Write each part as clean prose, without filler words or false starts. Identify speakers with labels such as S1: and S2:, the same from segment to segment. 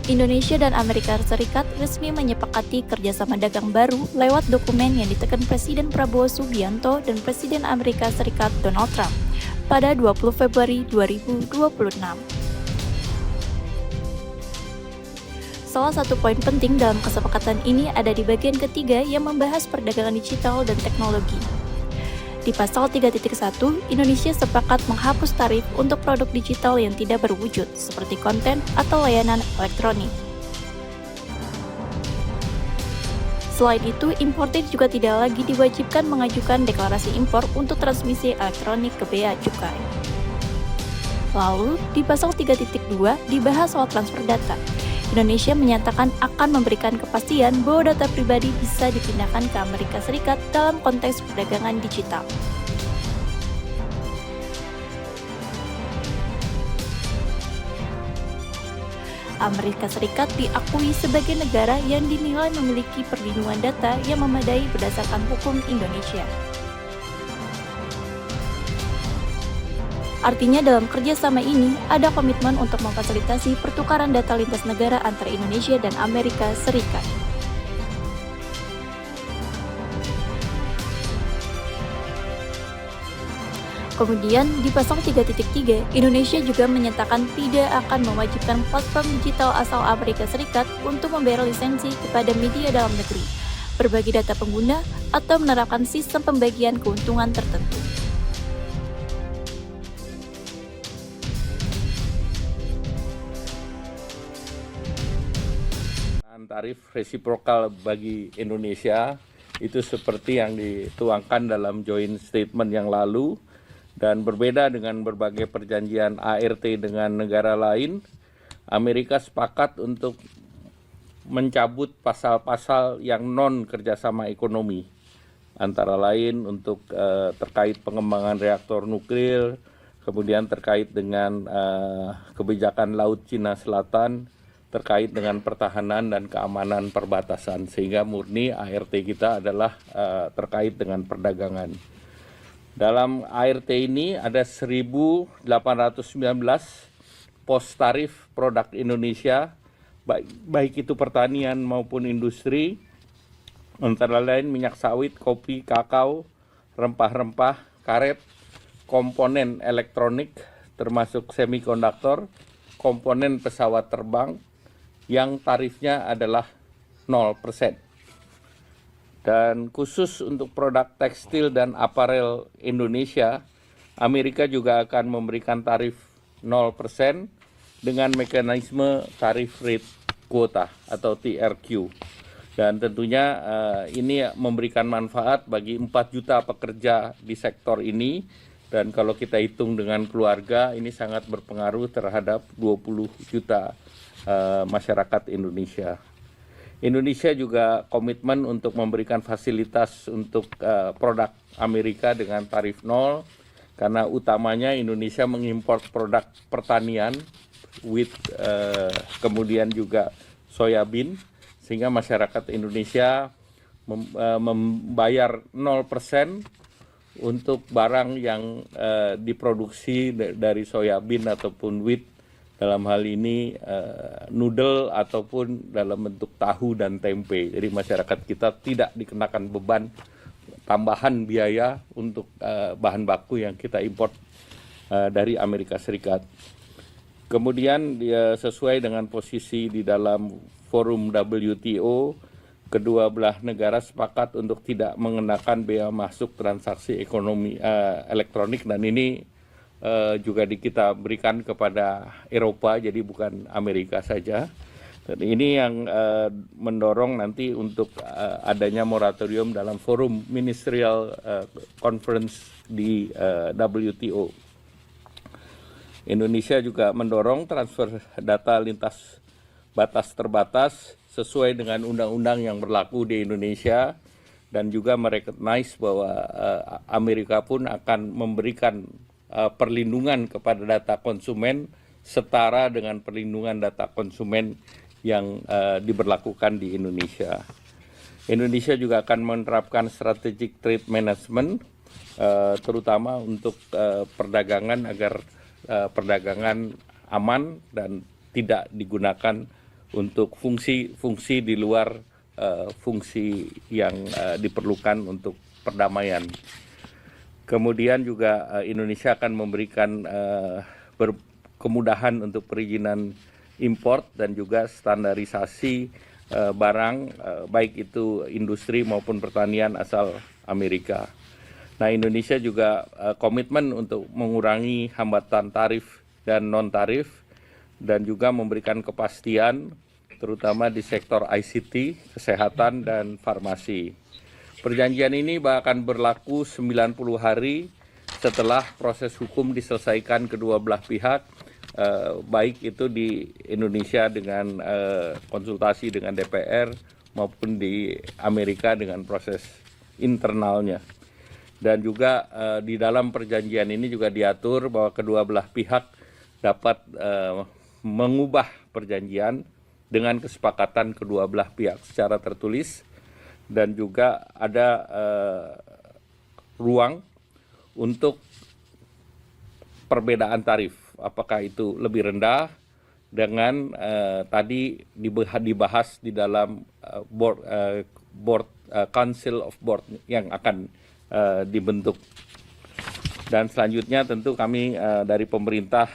S1: Indonesia dan Amerika Serikat resmi menyepakati kerjasama dagang baru lewat dokumen yang ditekan Presiden Prabowo Subianto dan Presiden Amerika Serikat Donald Trump pada 20 Februari 2026. Salah satu poin penting dalam kesepakatan ini ada di bagian ketiga yang membahas perdagangan digital dan teknologi. Di pasal 3.1, Indonesia sepakat menghapus tarif untuk produk digital yang tidak berwujud, seperti konten atau layanan elektronik. Selain itu, importir juga tidak lagi diwajibkan mengajukan deklarasi impor untuk transmisi elektronik ke bea cukai. Lalu, di pasal 3.2 dibahas soal transfer data. Indonesia menyatakan akan memberikan kepastian bahwa data pribadi bisa dipindahkan ke Amerika Serikat dalam konteks perdagangan digital. Amerika Serikat diakui sebagai negara yang dinilai memiliki perlindungan data yang memadai berdasarkan hukum Indonesia. Artinya dalam kerjasama ini ada komitmen untuk memfasilitasi pertukaran data lintas negara antara Indonesia dan Amerika Serikat. Kemudian di pasal 3.3, Indonesia juga menyatakan tidak akan mewajibkan platform digital asal Amerika Serikat untuk membayar lisensi kepada media dalam negeri, berbagi data pengguna, atau menerapkan sistem pembagian keuntungan tertentu.
S2: Tarif resiprokal bagi Indonesia itu seperti yang dituangkan dalam joint statement yang lalu dan berbeda dengan berbagai perjanjian ART dengan negara lain. Amerika sepakat untuk mencabut pasal-pasal yang non kerjasama ekonomi, antara lain untuk terkait pengembangan reaktor nuklir, kemudian terkait dengan kebijakan Laut Cina Selatan, terkait dengan pertahanan dan keamanan perbatasan, sehingga murni ART kita adalah terkait dengan perdagangan. Dalam ART ini ada 1.819 pos tarif produk Indonesia, baik itu pertanian maupun industri, antara lain minyak sawit, kopi, kakao, rempah-rempah, karet, komponen elektronik termasuk semikonduktor, komponen pesawat terbang, yang tarifnya adalah 0%. Dan khusus untuk produk tekstil dan aparel Indonesia, Amerika juga akan memberikan tarif 0% dengan mekanisme tarif rate quota atau TRQ. Dan tentunya ini memberikan manfaat bagi 4 juta pekerja di sektor ini, dan kalau kita hitung dengan keluarga ini sangat berpengaruh terhadap 20 juta masyarakat Indonesia. Indonesia juga komitmen untuk memberikan fasilitas untuk produk Amerika dengan tarif 0, karena utamanya Indonesia mengimpor produk pertanian, wheat, kemudian juga soybean, sehingga masyarakat Indonesia membayar 0% untuk barang yang diproduksi dari soybean ataupun wheat, dalam hal ini noodle ataupun dalam bentuk tahu dan tempe. Jadi masyarakat kita tidak dikenakan beban tambahan biaya untuk bahan baku yang kita import dari Amerika Serikat. Kemudian dia sesuai dengan posisi di dalam forum WTO, kedua belah negara sepakat untuk tidak mengenakan bea masuk transaksi ekonomi elektronik, dan ini juga kita berikan kepada Eropa, jadi bukan Amerika saja. Dan ini yang mendorong nanti untuk adanya moratorium dalam forum ministerial conference di WTO. Indonesia juga mendorong transfer data lintas batas terbatas sesuai dengan undang-undang yang berlaku di Indonesia, dan juga merecognize bahwa Amerika pun akan memberikan perlindungan kepada data konsumen setara dengan perlindungan data konsumen yang diberlakukan di Indonesia. Indonesia juga akan menerapkan strategic trade management, terutama untuk perdagangan, agar perdagangan aman dan tidak digunakan untuk fungsi-fungsi di luar fungsi yang diperlukan untuk perdamaian. Kemudian juga Indonesia akan memberikan kemudahan untuk perizinan import dan juga standarisasi barang baik itu industri maupun pertanian asal Amerika. Nah, Indonesia juga komitmen untuk mengurangi hambatan tarif dan non-tarif dan juga memberikan kepastian terutama di sektor ICT, kesehatan, dan farmasi. Perjanjian ini akan berlaku 90 hari setelah proses hukum diselesaikan kedua belah pihak, baik itu di Indonesia dengan konsultasi dengan DPR maupun di Amerika dengan proses internalnya. Dan juga di dalam perjanjian ini juga diatur bahwa kedua belah pihak dapat mengubah perjanjian dengan kesepakatan kedua belah pihak secara tertulis, dan juga ada ruang untuk perbedaan tarif, apakah itu lebih rendah dengan tadi dibahas di dalam Council of Board yang akan dibentuk. Dan selanjutnya tentu kami dari pemerintah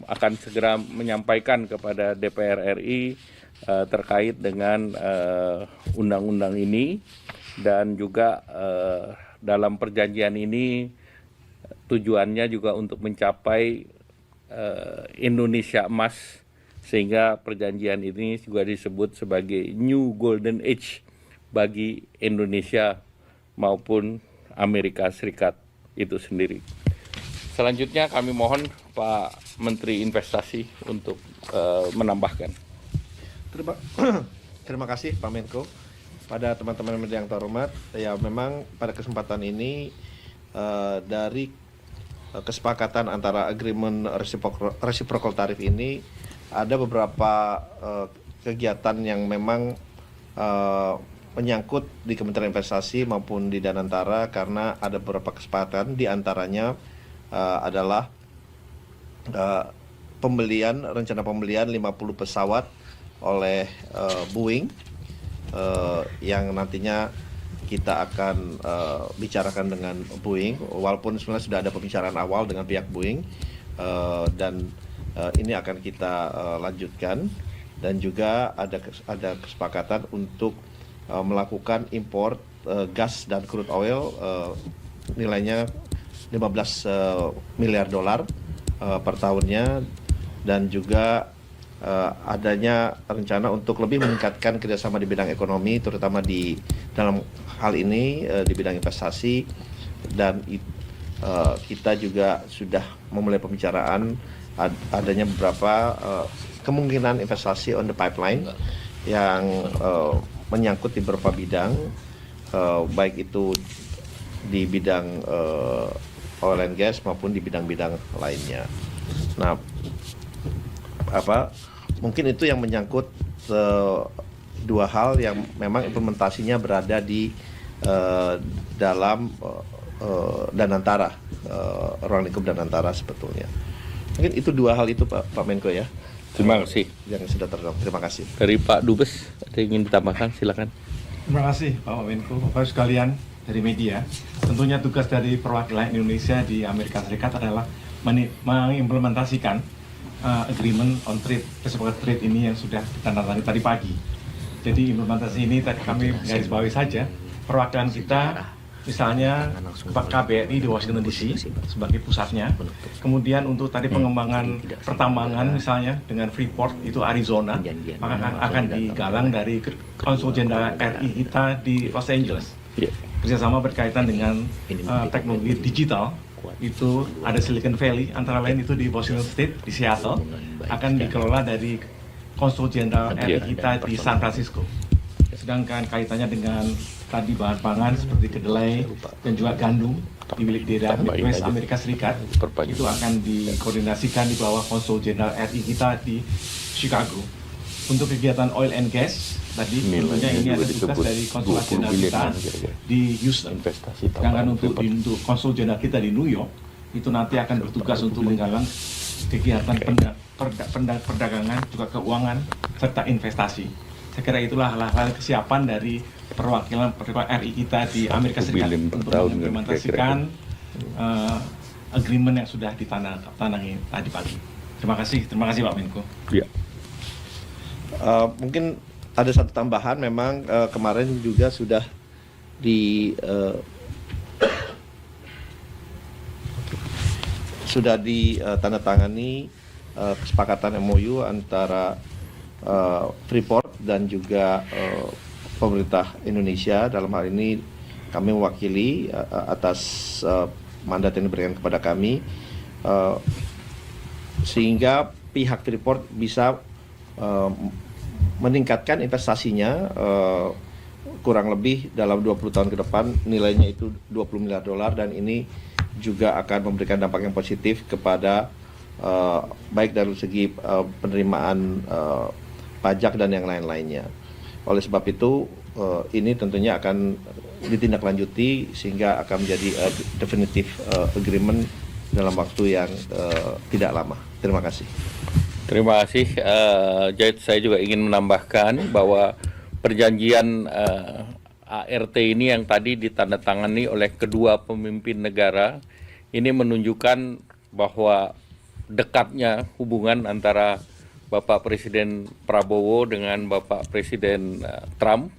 S2: akan segera menyampaikan kepada DPR RI terkait dengan undang-undang ini, dan juga dalam perjanjian ini tujuannya juga untuk mencapai Indonesia Emas, sehingga perjanjian ini juga disebut sebagai New Golden Age bagi Indonesia maupun Amerika Serikat itu sendiri. Selanjutnya kami mohon Pak Menteri Investasi untuk menambahkan.
S3: Terima kasih Pak Menko. Pada teman-teman media yang terhormat, ya memang pada kesempatan ini dari kesepakatan antara agreement reciprocal tarif ini ada beberapa kegiatan yang memang menyangkut di Kementerian Investasi maupun di Danantara, karena ada beberapa kesepakatan, di antaranya adalah rencana pembelian 50 pesawat oleh Boeing yang nantinya kita akan bicarakan dengan Boeing, walaupun sebenarnya sudah ada pembicaraan awal dengan pihak Boeing, dan ini akan kita lanjutkan. Dan juga ada kesepakatan untuk melakukan impor gas dan crude oil nilainya 15 miliar dolar per tahunnya, dan juga adanya rencana untuk lebih meningkatkan kerjasama di bidang ekonomi, terutama di dalam hal ini di bidang investasi. Dan kita juga sudah memulai pembicaraan adanya beberapa kemungkinan investasi on the pipeline yang menyangkut di beberapa bidang, baik itu di bidang oil and gas maupun di bidang-bidang lainnya. Nah, mungkin itu yang menyangkut dua hal yang memang implementasinya berada di dalam Danantara, ruang lingkup Danantara sebetulnya. Mungkin itu dua hal itu Pak Menko ya.
S2: Terima kasih.
S3: Yang sudah terjawab. Terima kasih.
S2: Dari Pak Dubes, ada yang ingin ditambahkan? Silakan.
S4: Terima kasih Pak Menko, Bapak sekalian dari media. Tentunya tugas dari perwakilan Indonesia di Amerika Serikat adalah mengimplementasikan agreement on trade, kesepakatan trade ini yang sudah ditandatangani tadi pagi. Jadi implementasi ini tadi kami garis bawahi saja. Perwakilan kita misalnya Pak KBRI di Washington DC sebagai pusatnya. Kemudian untuk tadi pengembangan pertambangan misalnya dengan Freeport itu Arizona, maka akan digalang dari Konsul Jenderal RI kita di Los Angeles. Kerjasama berkaitan dengan teknologi digital, itu ada Silicon Valley, antara lain itu di Washington State, di Seattle, akan dikelola dari Konsul Jenderal RI kita di San Francisco. Sedangkan kaitannya dengan tadi bahan pangan seperti kedelai dan juga gandum di milik daerah Midwest Amerika Serikat, itu akan dikoordinasikan di bawah Konsul Jenderal RI kita di Chicago. Untuk kegiatan oil and gas, tadi tentunya ini ada tugas dari konsulat jenderal kita di Houston. Sedangkan untuk konsul jenderal kita di New York, itu nanti akan bertugas untuk menggalang kegiatan perdagangan, juga keuangan, serta investasi. Saya kira itulah hal-hal kesiapan dari perwakilan RI kita di Amerika Serikat untuk mengimplementasikan agreement yang sudah ditandatangani tadi pagi. Terima kasih Pak Menko.
S2: Ya.
S3: Mungkin ada satu tambahan, memang kemarin juga sudah ditandatangani kesepakatan MOU antara Freeport dan juga pemerintah Indonesia. Dalam hal ini kami mewakili atas mandat yang diberikan kepada kami, sehingga pihak Freeport bisa meningkatkan investasinya kurang lebih dalam 20 tahun ke depan, nilainya itu $20 miliar, dan ini juga akan memberikan dampak yang positif kepada baik dari segi penerimaan pajak dan yang lain-lainnya. Oleh sebab itu ini tentunya akan ditindaklanjuti sehingga akan menjadi definitive agreement dalam waktu yang tidak lama. Terima kasih.
S2: Terima kasih. Jadi saya juga ingin menambahkan bahwa perjanjian ART ini yang tadi ditandatangani oleh kedua pemimpin negara ini menunjukkan bahwa dekatnya hubungan antara Bapak Presiden Prabowo dengan Bapak Presiden Trump,